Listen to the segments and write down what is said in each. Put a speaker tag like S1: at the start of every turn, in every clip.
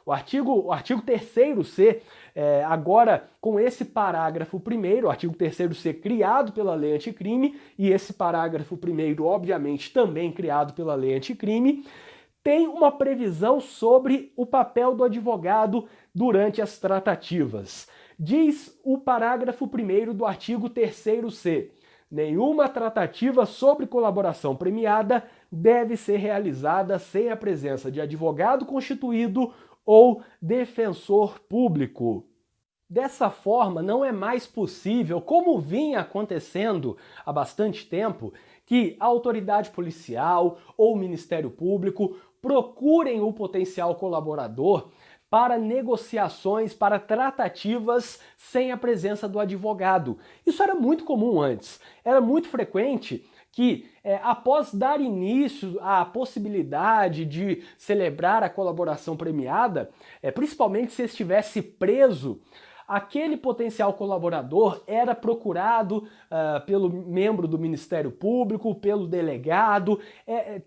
S1: O artigo 3º-C, agora com esse parágrafo primeiro, o artigo 3º-C criado pela lei anticrime, e esse parágrafo primeiro, obviamente, também criado pela lei anticrime, tem uma previsão sobre o papel do advogado durante as tratativas. Diz o parágrafo 1º do artigo 3º-C: nenhuma tratativa sobre colaboração premiada deve ser realizada sem a presença de advogado constituído ou defensor público. Dessa forma, não é mais possível, como vinha acontecendo há bastante tempo, que a autoridade policial ou o Ministério Público procurem o potencial colaborador para negociações, para tratativas sem a presença do advogado. Isso era muito comum antes. Era muito frequente que, após dar início à possibilidade de celebrar a colaboração premiada, principalmente se estivesse preso, aquele potencial colaborador era procurado pelo membro do Ministério Público, pelo delegado,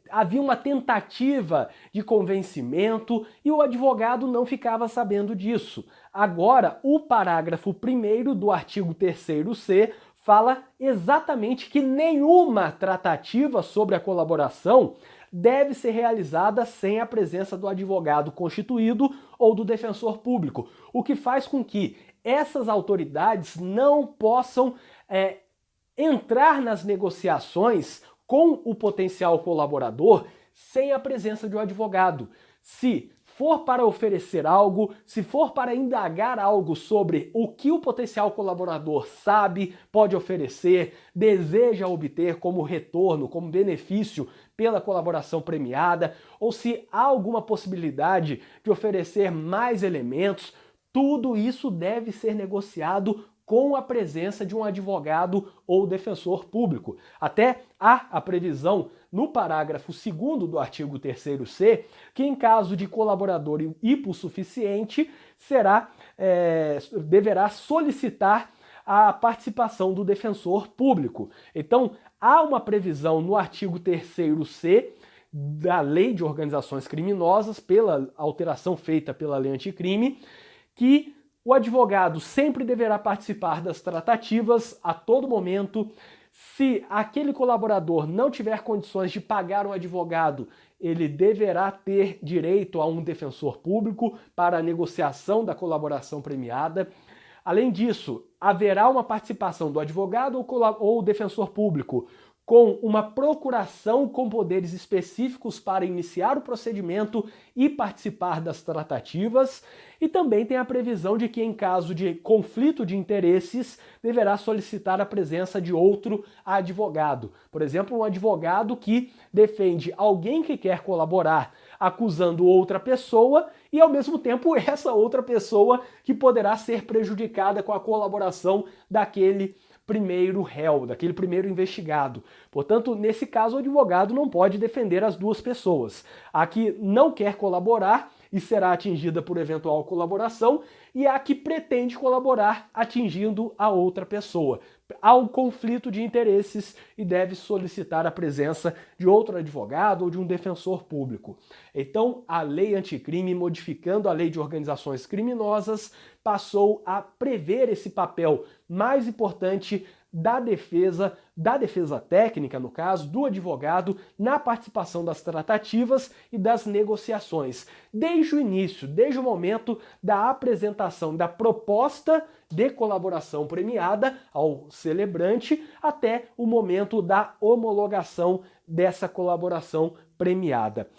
S1: havia uma tentativa de convencimento e o advogado não ficava sabendo disso. Agora, o parágrafo 1º do artigo 3º-C fala exatamente que nenhuma tratativa sobre a colaboração deve ser realizada sem a presença do advogado constituído ou do defensor público, o que faz com que essas autoridades não possam entrar nas negociações com o potencial colaborador sem a presença de um advogado. Se for para oferecer algo, se for para indagar algo sobre o que o potencial colaborador sabe, pode oferecer, deseja obter como retorno, como benefício pela colaboração premiada, ou se há alguma possibilidade de oferecer mais elementos, tudo isso deve ser negociado com a presença de um advogado ou defensor público. Até há a previsão no parágrafo 2º do artigo 3º-C que, em caso de colaborador hipossuficiente, deverá solicitar a participação do defensor público. Então, há uma previsão no artigo 3º-C da Lei de Organizações Criminosas, pela alteração feita pela Lei Anticrime, que o advogado sempre deverá participar das tratativas a todo momento. Se aquele colaborador não tiver condições de pagar um advogado, ele deverá ter direito a um defensor público para a negociação da colaboração premiada. Além disso, haverá uma participação do advogado ou defensor público com uma procuração com poderes específicos para iniciar o procedimento e participar das tratativas, e também tem a previsão de que, em caso de conflito de interesses, deverá solicitar a presença de outro advogado. Por exemplo, um advogado que defende alguém que quer colaborar acusando outra pessoa e, ao mesmo tempo, essa outra pessoa que poderá ser prejudicada com a colaboração daquele primeiro réu, daquele primeiro investigado. Portanto, nesse caso, o advogado não pode defender as duas pessoas. A que não quer colaborar e será atingida por eventual colaboração, e a que pretende colaborar atingindo a outra pessoa. Há um conflito de interesses e deve solicitar a presença de outro advogado ou de um defensor público. Então, a Lei Anticrime, modificando a Lei de Organizações Criminosas, passou a prever esse papel mais importante da defesa técnica, no caso, do advogado, na participação das tratativas e das negociações. Desde o início, desde o momento da apresentação da proposta de colaboração premiada ao celebrante, até o momento da homologação dessa colaboração premiada.